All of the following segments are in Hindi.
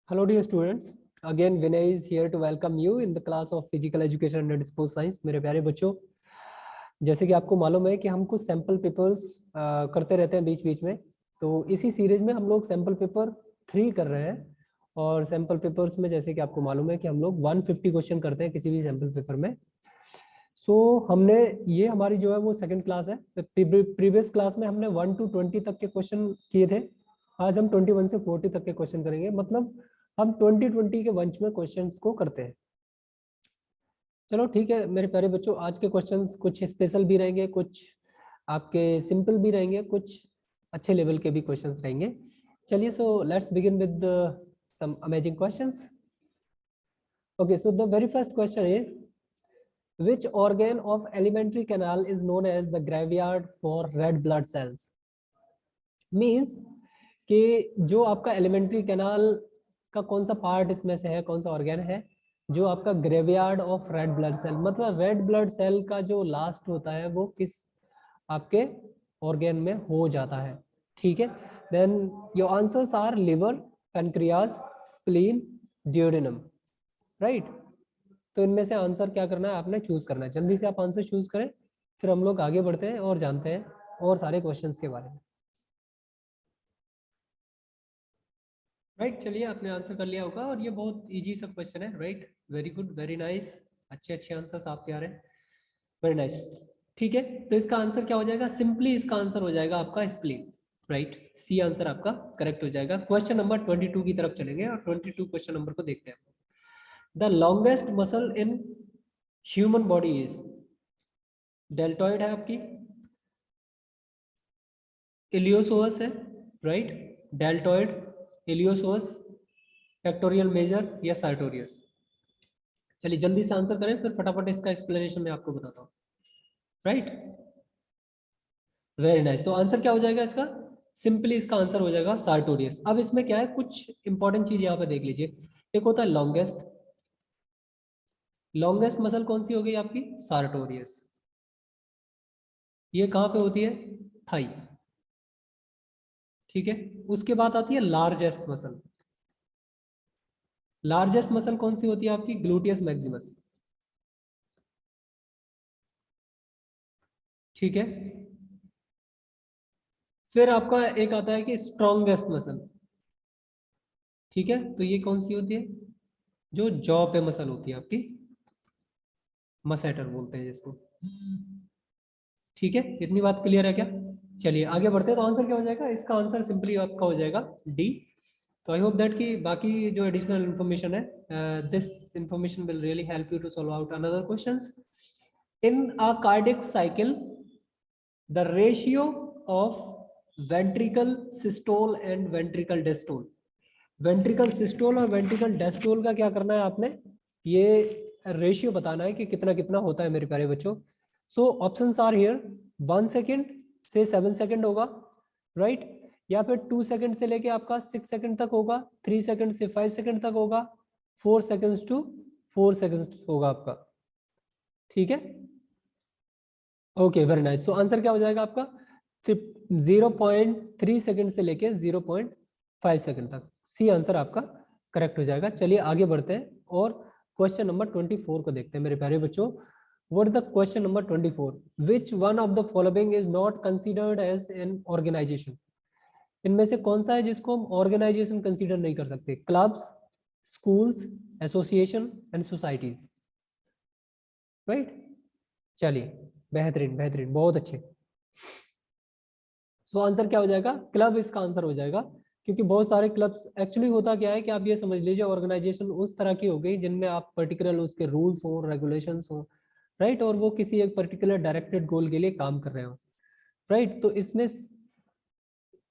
Hello dear students, again Vinay is here to welcome you in the class of Physical Education and Sports Science। मेरे प्यारे बच्चों, जैसे कि आपको मालूम है कि हम कुछ सैम्पल पेपर्स करते रहते हैं बीच बीच में, तो इसी सीरीज में हम लोग सैम्पल पेपर 3 कर रहे हैं। और सैम्पल पेपर्स में जैसे कि आपको मालूम है कि हम लोग 150 क्वेश्चन करते हैं किसी भी सैम्पल पेपर में। हमने ये हमारी जो है वो सेकंड क्लास है। प्रीवियस क्लास में हमने 1 to 20 तक के क्वेश्चन किए थे। आज हम 21 से 40 तक के क्वेश्चन करेंगे, मतलब हम 20 के वंश में क्वेश्चंस को करते हैं। चलो ठीक है मेरे प्यारे बच्चों, आज के क्वेश्चंस कुछ स्पेशल भी रहेंगे, कुछ आपके सिंपल भी रहेंगे, कुछ अच्छे लेवल के भी क्वेश्चंस रहेंगे। चलिए, so let's begin with some amazing questions. Okay, so the very first question is which organ of alimentary canal is known as the graveyard for red blood cells? Means कि जो आपका एलिमेंट्री कैनाल का कौन सा पार्ट इसमें से है, कौन सा ऑर्गन है जो आपका graveyard of red blood cell, मतलब रेड ब्लड सेल का जो लास्ट होता है वो किस आपके ऑर्गन में हो जाता है। ठीक है, then your answers are liver, pancreas, spleen, duodenum, right. तो इनमें से आंसर क्या करना है, आपने चूज करना है। जल्दी से आप आंसर चूज करें, फिर हम लोग आगे बढ़ते हैं और जानते हैं और सारे क्वेश्चंस के बारे में। राइट, चलिए आपने आंसर कर लिया होगा और ये बहुत इजी सा क्वेश्चन है। Right, very good, very nice, अच्छे अच्छे आंसर्स आपके आ रहे हैं, वेरी नाइस। ठीक है, तो इसका आंसर क्या हो जाएगा, सिंपली इसका आंसर हो जाएगा आपका स्प्लीन। राइट, सी आंसर आपका करेक्ट हो जाएगा। क्वेश्चन नंबर 22 की तरफ चलेंगे और 22 क्वेश्चन नंबर को देखते हैं। The longest muscle in human body is, deltoid है आपकी, इलियोसोअस है, राइट, डेल्टॉइड, इलियोसोअस, फैक्टोरियल मेजर या सार्टोरियस। चलिए जल्दी से आंसर करें, फिर फटाफट इसका एक्सप्लेनेशन मैं आपको बताता हूँ। Right, very nice. तो आंसर क्या हो जाएगा इसका, सिंपली इसका आंसर हो जाएगा सार्टोरियस। अब इसमें क्या है, कुछ इंपॉर्टेंट चीज यहाँ पे देख लीजिए। एक होता है लॉन्गेस्ट, लॉन्गेस्ट मसल कौन सी हो गई आपकी, सार्टोरियस। ये कहाँ पे होती है, थाई। ठीक है, उसके बाद आती है लार्जेस्ट मसल। लार्जेस्ट मसल कौन सी होती है आपकी, ग्लूटियस मैक्सिमस। ठीक है, फिर आपका एक आता है कि स्ट्रॉन्गेस्ट मसल। ठीक है, तो ये कौन सी होती है, जो जॉ पे मसल होती है आपकी, मसेटर बोलते हैं जिसको। ठीक है, इतनी बात क्लियर है क्या। चलिए आगे बढ़ते हैं। तो आंसर क्या हो जाएगा, इसका आंसर सिंपली आपका हो जाएगा डी। तो आई होप दैट कि बाकी जो एडिशनल इन्फॉर्मेशन है, this information will really help you to solve out another questions in a cardiac cycle. The ratio of ventricle systole and ventricle diastole. Ventricle systole और वेंट्रिकल डेस्टोल का क्या करना है आपने, ये रेशियो बताना है कि कितना कितना होता है मेरे प्यारे बच्चों। So options are here, 1 second से 7 सेकेंड होगा, राइट, या फिर 2 सेकेंड से लेके आपका 6 सेकेंड तक होगा, 3 सेकेंड से 5 सेकेंड तक होगा, 4 सेकेंड्स टू 4 सेकेंड्स होगा आपका। ठीक है, ओके, वेरी नाइस। तो आंसर क्या हो जाएगा आपका, 0.3 सेकेंड से लेके 0.5 सेकेंड तक। सी आंसर आपका करेक्ट हो जाएगा। चलिए आगे बढ़ते हैं और क्वेश्चन नंबर 24 को देखते हैं मेरे प्यारे बच्चों। What the question number 24, which one of the following is not considered as an organisation. इनमें से कौन सा है जिसको हम ऑर्गेनाइजेशन कंसीडर नहीं कर सकते, clubs, schools, association and societies. Right, चलिए बेहतरीन बेहतरीन, बहुत अच्छे। सो आंसर क्या हो जाएगा, क्लब इसका आंसर हो जाएगा, क्योंकि बहुत सारे क्लब्स, एक्चुअली होता क्या है कि आप ये समझ लीजिए, ऑर्गेनाइजेशन उस तरह की हो गई जिनमें आप पर्टिकुलर उसके रूल्स हो, रेगुलेशंस हो, राइट, और वो किसी एक पर्टिकुलर डायरेक्टेड गोल के लिए काम कर रहे हो, राइट। तो इसमें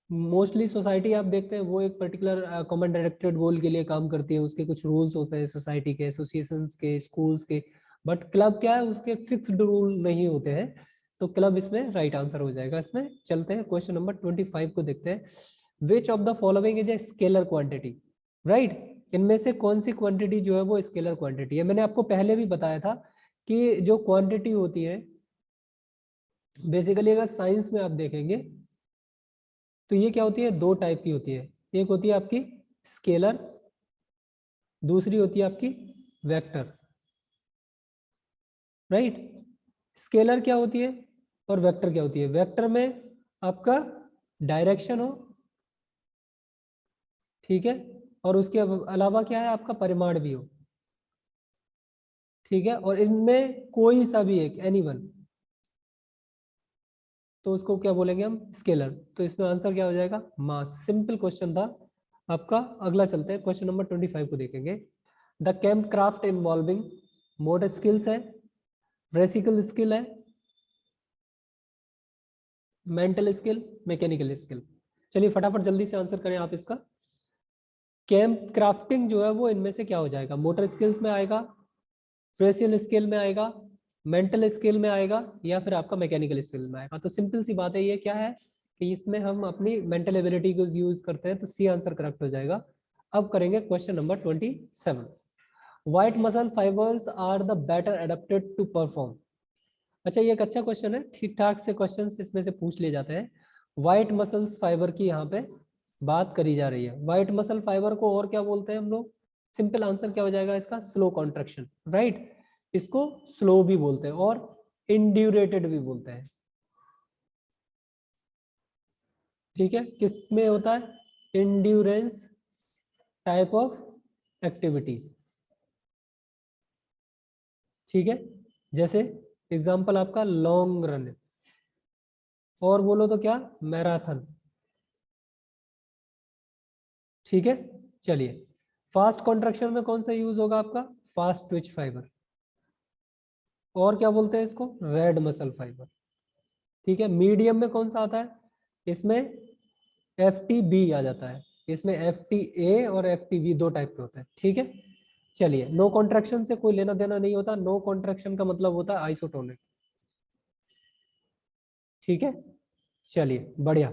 मोस्टली सोसाइटी आप देखते हैं वो एक पर्टिकुलर कॉमन डायरेक्टेड गोल के लिए काम करती है, उसके कुछ रूल्स होते हैं सोसाइटी के, एसोसिएशंस के, स्कूल्स के। बट क्लब क्या है, उसके फिक्स्ड रूल नहीं होते हैं। तो क्लब इसमें राइट आंसर हो जाएगा। इसमें चलते हैं क्वेश्चन नंबर 25 को देखते हैं। विच of the following is a scalar quantity, right. इनमें से कौन सी क्वांटिटी जो है वो स्केलर क्वांटिटी है। मैंने आपको पहले भी बताया था कि जो क्वांटिटी होती है, बेसिकली अगर साइंस में आप देखेंगे तो ये क्या होती है, दो टाइप की होती है। एक होती है आपकी स्केलर दूसरी होती है आपकी वेक्टर, राइट। स्केलर क्या होती है और वेक्टर क्या होती है? वेक्टर में आपका डायरेक्शन हो, ठीक है, और उसके अलावा क्या है, आपका परिमाण भी हो, ठीक है, और इनमें कोई सा भी एक एनीवन, तो उसको क्या बोलेंगे हम? स्केलर। तो इसमें आंसर क्या हो जाएगा? मास। सिंपल क्वेश्चन था आपका। अगला चलते हैं, क्वेश्चन नंबर 25 को देखेंगे। The camp craft involving motor skills है, वेसिकल स्किल है, मेंटल स्किल, मैकेनिकल स्किल। चलिए फटाफट जल्दी से आंसर करें आप इसका। कैंप क्राफ्टिंग जो है वो इनमें से क्या हो जाएगा? मोटर स्किल्स में आएगा, फ्रेशियल स्किल में आएगा, मेंटल स्किल में आएगा, या फिर आपका मैकेनिकल स्किल में आएगा। तो सिंपल सी बात है, ये क्या है कि इसमें हम अपनी मेंटल एबिलिटी को यूज करते हैं, तो सी आंसर करेक्ट हो जाएगा। अब करेंगे question number 27। White muscle fibres are the better adapted to perform. अच्छा, ये एक अच्छा क्वेश्चन है, ठीक ठाक से क्वेश्चन इसमें से पूछ लिए जाते हैं। व्हाइट मसल्स फाइबर की यहाँ पे बात करी जा रही है। व्हाइट मसल फाइबर को और क्या बोलते हैं हम लोग? सिंपल आंसर क्या हो जाएगा इसका? Slow contraction, right. इसको स्लो भी बोलते हैं और इंड्यूरेटेड भी बोलते हैं, ठीक है। किस में होता है? इंड्योरेंस टाइप ऑफ एक्टिविटीज, ठीक है। जैसे एग्जांपल आपका लॉन्ग रन, और बोलो तो क्या? मैराथन, ठीक है। चलिए, फास्ट कॉन्ट्रैक्शन में कौन सा यूज होगा आपका? फास्ट ट्विच फाइबर, और क्या बोलते हैं इसको? रेड मसल फाइबर, ठीक है। मीडियम में कौन सा आता है? इसमें एफ टी बी आ जाता है। इसमें एफ टी ए और एफ टी बी दो टाइप के होते हैं, ठीक है। चलिए, नो कॉन्ट्रैक्शन से कोई लेना देना नहीं होता। नो कॉन्ट्रैक्शन का मतलब होता है आइसोटोनिक, ठीक है। चलिए, बढ़िया,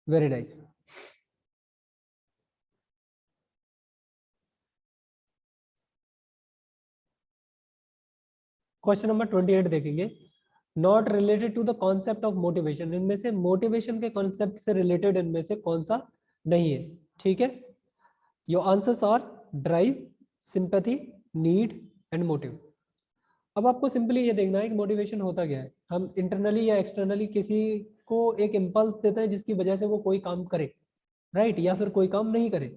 वेरी नाइस। क्वेश्चन नंबर 28 देखेंगे। Not related to the concept of motivation. इनमें से मोटिवेशन के कॉन्सेप्ट से रिलेटेड इनमें से कौन सा नहीं है, ठीक है। Your answers are drive, sympathy, need and motive. अब आपको सिंपली ये देखना है कि मोटिवेशन होता क्या है। हम इंटरनली या एक्सटर्नली किसी को एक इम्पल्स देते हैं जिसकी वजह से वो कोई काम करे, राइट, या फिर कोई काम नहीं करे।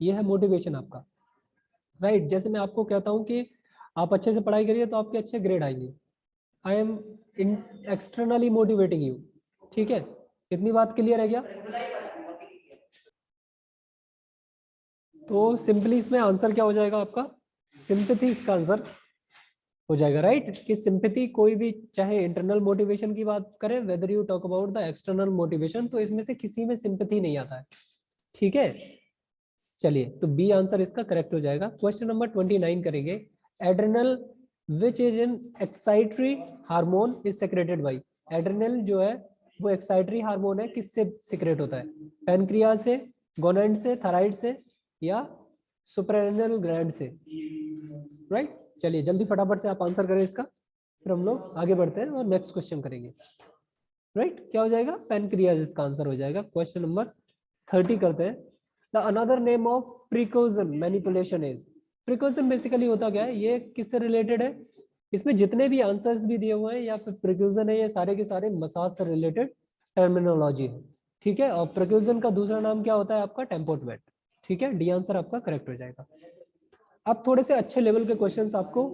ये है मोटिवेशन आपका, राइट। जैसे मैं आपको कहता हूँ कि आप अच्छे से पढ़ाई करिए तो आपके अच्छे ग्रेड आएंगे। I am in externally motivating you, ठीक है। इतनी बात क्लियर है क्या? तो सिंपली इसमें आंसर क्या हो जाएगा आपका? सिंपैथी इसका आंसर हो जाएगा, राइट। कि सिंपैथी कोई भी, चाहे इंटरनल मोटिवेशन की बात करें, whether you talk about the external motivation, तो इसमें से किसी में सिंपैथी नहीं आता है, ठीक है। चलिए, तो बी आंसर इसका करेक्ट हो जाएगा। क्वेश्चन नंबर 29 करेंगे। Adrenal which is an excitatory hormone is secreted by. Adrenal जो है वो एक्साइटरी हार्मोन है, किससे सिक्रेट होता है? पैनक्रियाज से, गोनाड से, थायराइड से, या सुप्रारेनल ग्लैंड से, राइट। चलिए जल्दी फटाफट से आप आंसर करें इसका, फिर हम लोग आगे बढ़ते हैं और नेक्स्ट क्वेश्चन करेंगे, राइट। क्या हो जाएगा? पैनक्रियाज इसका आंसर हो जाएगा। क्वेश्चन नंबर 30 करते हैं। The another name of precaution manipulation is. Precaution basically होता क्या है? ये किससे रिलेटेड है? इसमें जितने भी आंसर्स भी दिए हुए हैं या फिर प्रिकॉशन है, ये सारे के सारे मसाज से रिलेटेड टर्मिनोलॉजी है, ठीक है। और प्रिकॉशन का दूसरा नाम क्या होता है आपका? टेम्पोटमेंट, ठीक है। डी आंसर आपका करेक्ट हो जाएगा। अब थोड़े से अच्छे लेवल के क्वेश्चंस आपको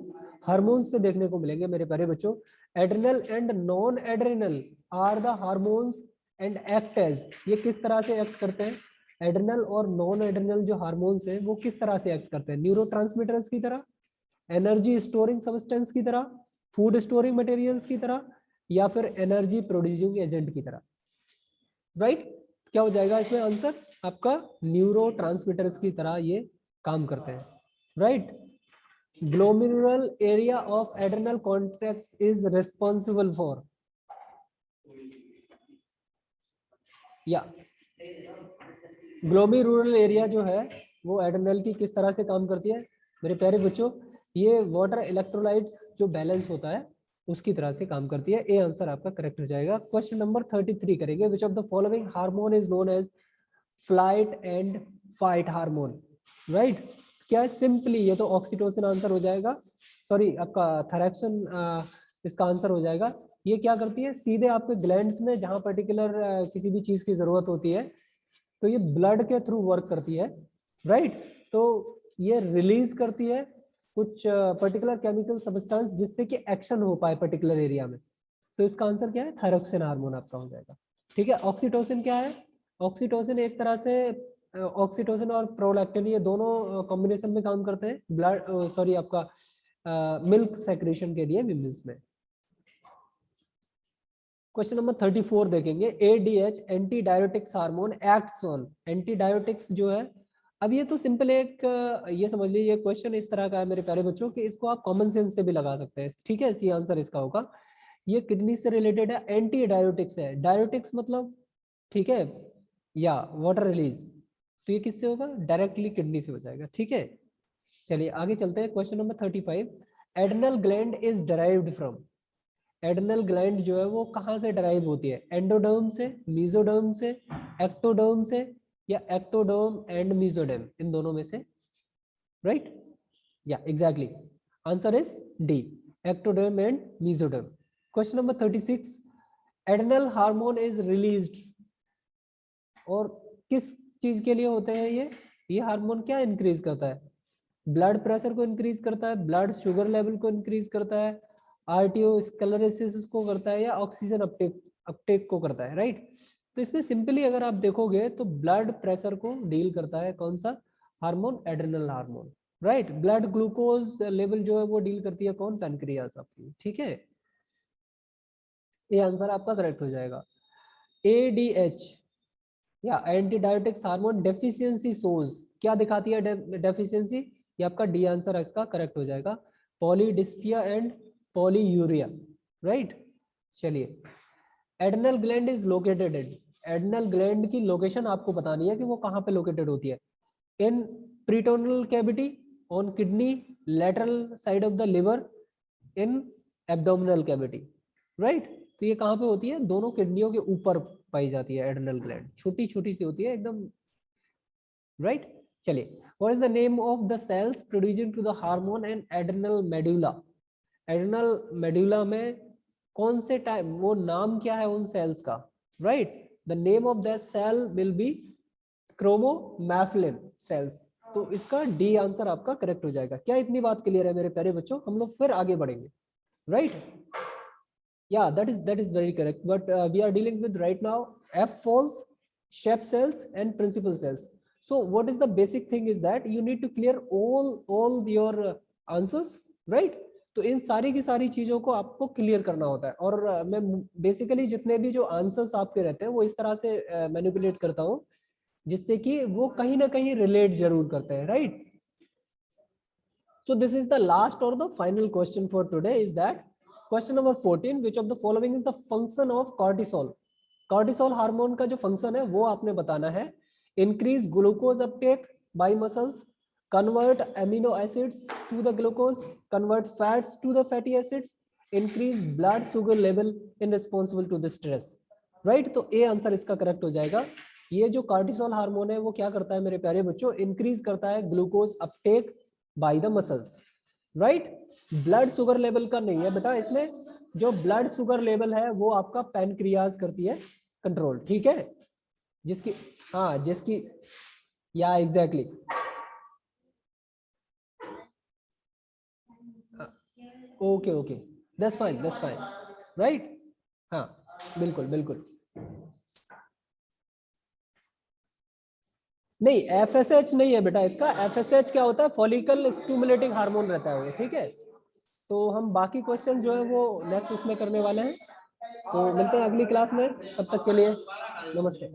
हार्मोन्स से देखने को मिलेंगे मेरे प्यारे बच्चों। Adrenal and non adrenal are the hormones and act as. ये किस तरह से एक्ट करते हैं? एड्रिनल और नॉन एड्रिनल जो हार्मोन्स हैं वो किस तरह से एक्ट करते हैं? न्यूरोट्रांसमीटर्स की तरह, एनर्जी स्टोरिंग सब्सटेंस की तरह, फूड स्टोरिंग मटेरियल्स की तरह, या फिर एनर्जी प्रोड्यूसिंग एजेंट की तरह, राइट। क्या हो जाएगा इसमें आंसर आपका? न्यूरोट्रांसमीटर्स की तरह ये काम करते हैं, right. Glomerular area of adrenal cortex is responsible for, या ग्लोमेरुलर एरिया जो है वो एड्रेनल की किस तरह से काम करती है मेरे प्यारे बच्चों? ये वाटर इलेक्ट्रोलाइट्स जो बैलेंस होता है उसकी तरह से काम करती है। ए आंसर आपका करेक्ट हो जाएगा। क्वेश्चन नंबर 33 करेंगे। Which of the following hormone is known as flight and fight hormone. Right. क्या है सिंपली, ये तो ऑक्सीटोसिन आंसर हो जाएगा, सॉरी आपका थायरॉक्सिन इसका आंसर हो जाएगा। ये क्या करती है, सीधे आपके ग्लैंड्स में जहां पर्टिकुलर किसी भी चीज की जरूरत होती है तो ये ब्लड के थ्रू वर्क करती है, राइट। तो ये रिलीज करती है कुछ पर्टिकुलर केमिकल सब्सटेंस जिससे कि एक्शन हो पाए पर्टिकुलर एरिया में। तो इसका आंसर क्या है, थायरॉक्सिन हार्मोन आपका हो जाएगा। ठीक है, ऑक्सीटोसिन क्या है, ऑक्सीटोसिन एक तरह से ऑक्सीटोसिन और प्रोलैक्टिन ये दोनों कॉम्बिनेशन में काम करते हैं ब्लड सॉरी आपका मिल्क सेक्रेशन के लिए विमेंस में। क्वेश्चन नंबर 34 देखेंगे, ADH anti diuretics hormone acts on, anti diuretics जो है, अब ये तो सिंपल एक ये समझ लीजिए, ये क्वेश्चन इस तरह का है मेरे प्यारे बच्चों कि इसको आप कॉमन सेंस से भी लगा सकते हैं। ठीक है, सी आंसर इसका होगा, ये किडनी से रिलेटेड है, एंटी डायरेटिक्स है, डायरेटिक्स मतलब ठीक है या वाटर रिलीज, तो ये किससे होगा, डायरेक्टली किडनी से हो जाएगा। ठीक है, चलिए आगे चलते हैं। Question number 35, adrenal gland is derived from, adrenal gland जो है वो कहाँ से डिराइव होती है, एंडोडर्म से, मेसोडर्म से, एक्टोडर्म से, या एक्टोडर्म एंड मेसोडर्म, इन दोनों में से, राइट। या exactly, answer is D, ectoderm and mesoderm. Question number 36, adrenal hormone is released, और किस चीज के लिए होते हैं ये हार्मोन क्या इंक्रीज करता है, ब्लड प्रेशर को इंक्रीज करता है, ब्लड शुगर लेवल को इंक्रीज करता है, आरटीओ स्क्लेरोसिस को करता है, या ऑक्सीजन अपटेक को करता है, राइट। तो इसमें सिंपली अगर आप देखोगे तो ब्लड प्रेशर को डील करता है कौन सा hormone, adrenal hormone, right. Blood glucose level जो है वो डील करती है कौन, पैनक्रियास आपकी। ठीक है, ये आंसर आपका करेक्ट हो जाएगा। ADH या एंटी डायरेटिक्स हार्मोन डेफिशिएंसी सोज, क्या दिखाती है डेफिशिएंसी, ये आपका डी आंसर इसका करेक्ट हो जाएगा, पॉलीडिस्पिया एंड पॉलीयूरिया, राइट। चलिए, adrenal gland is located at, adrenal gland की लोकेशन आपको बतानी है कि वो कहाँ पे लोकेटेड होती है, in peritoneal cavity, on kidney, lateral side of the liver, in abdominal cavity, right. तो ये कहाँ पे होती है, दोनों किडनियों के ऊपर पाई जाती है एड्रेनल ग्लैंड, छोटी छोटी सी होती है एकदम, राइट। चलिए, what is the name of the cells producing to the hormone and adrenal medulla, adrenal medulla में कौन से टाइप, वो नाम क्या है उन सेल्स का, right. The name of the cell will be chromaffin cells, तो इसका डी आंसर आपका करेक्ट हो जाएगा। क्या इतनी बात क्लियर है मेरे प्यारे बच्चों, हम लोग फिर आगे बढ़ेंगे, right. Yeah, that is very correct, but we are dealing with right now F falls, Schebb cells and principal cells. So what is the basic thing is that you need to clear all your answers, right. तो इन सारी की सारी चीजों को आपको क्लियर करना होता है, और मैं बेसिकली जितने भी जो आंसर्स आपके रहते हैं वो इस तरह से मैनिपुलेट करता हूँ जिससे कि वो कहीं ना कहीं रिलेट जरूर करते हैं, right. So this is the last or the final question for today, is that question number 14, which of the following is the function of cortisol, cortisol hormone का जो फंक्शन है वो आपने बताना है, increase glucose uptake by muscles, convert amino acids to the glucose, convert fats to the fatty acids, increase blood sugar level in responsible to the stress, right. तो ए आंसर इसका करेक्ट हो जाएगा। ये जो कार्टिसोल हार्मोन है वो क्या करता है मेरे प्यारे बच्चों, इंक्रीज करता है glucose uptake by the muscles, right. Blood sugar level का नहीं है बेटा, इसमें जो ब्लड शुगर लेवल है वो आपका पैनक्रियाज करती है कंट्रोल, ठीक है, जिसकी हाँ जिसकी या exactly okay okay, that's fine, right. हाँ बिल्कुल बिल्कुल, नहीं FSH नहीं है बेटा इसका, FSH क्या होता है, फॉलिकल स्टिमुलेटिंग हार्मोन रहता है वो, ठीक है। तो हम बाकी क्वेश्चन जो है वो नेक्स्ट उसमें करने वाले हैं, तो मिलते हैं अगली क्लास में, तब तक के लिए नमस्ते।